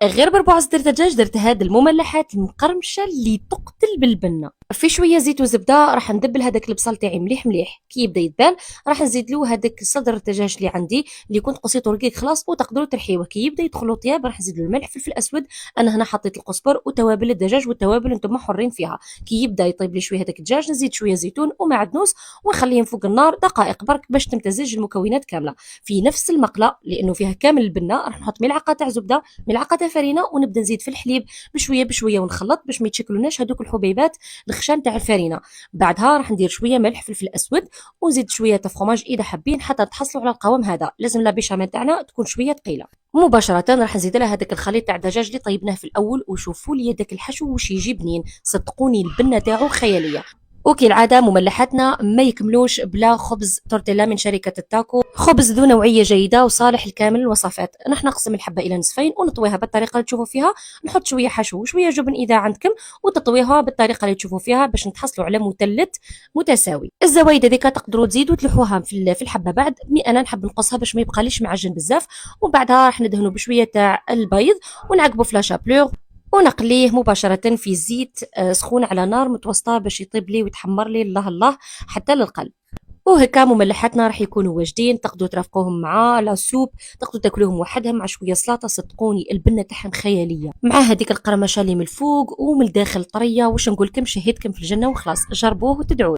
غير بربع صدر دجاج درت هاد المملحات المقرمشه اللي تقتل بالبنه. في شويه زيت وزبده راح ندبل هذاك البصل تاعي مليح مليح. كي يبدا يدبل راح نزيد له هذاك صدر الدجاج اللي عندي اللي كنت قصيته رقيق خلاص وتقدروا ترحيوه. كي يبدا يدخلوا طياب راح نزيد له الملح فلفل اسود. انا هنا حطيت القزبر وتوابل الدجاج، والتوابل انتم حرين فيها. كي يبدا يطيب لي شويه هذاك الدجاج نزيد شويه زيتون ومعدنوس ونخليهم فوق النار دقائق برك باش تمتزج المكونات كامله في نفس المقله لانه فيها كامل البنه. راح نحط ملعقه تاع زبده، ملعقه تاع فرينه، ونبدا نزيد في الحليب بشويه بشويه ونخلط باش ما يتشكلوناش هذوك الحبيبات الخشان تاع الفرينه. بعدها راح ندير شويه ملح فلفل اسود ونزيد شويه تاع فرomاج اذا حابين حتى تحصلوا على القوام هذا. لازم لا بيشاميل تاعنا تكون شويه ثقيله. مباشره راح نزيد لها هذاك الخليط تاع الدجاج اللي طيبناه في الاول، وشوفوا لي هذاك الحشو واش يجي بنين. صدقوني البنه تاعو خياليه. وكالعادة مملحاتنا ما يكملوش بلا خبز تورتيلا من شركة التاكو، خبز ذو نوعية جيدة وصالح لكامل الوصفات. نحن نقسم الحبة إلى نصفين ونطويها بالطريقة اللي تشوفوا فيها. نحط شوية حشو وشوية جبن إذا عندكم وتطويها بالطريقة اللي تشوفوا فيها باش نتحصلوا على مثلث متساوي. الزوايد هذيك تقدروا تزيدوا تلوحوها في الحبة بعد. أنا نحب نقصها باش ما يبقاليش معجن بزاف. وبعدها راح ندهنوا بشوية تاع البيض ونعقبوا في لاشابلور ونقليه مباشرة في زيت سخون على نار متوسطة باش يطيب لي ويتحمر لي الله الله حتى للقلب. وهكا مملحاتنا راح يكونوا واجدين. تقدروا ترافقوهم مع لا سوب، تقدروا تاكلوهم وحدهم مع شويه سلطه. صدقوني البنه تاعهم خياليه مع هذيك القرمشه اللي من الفوق ومن الداخل طريه. واش نقول لكم، شهيتكم في الجنه وخلاص. جربوه وتدعوا.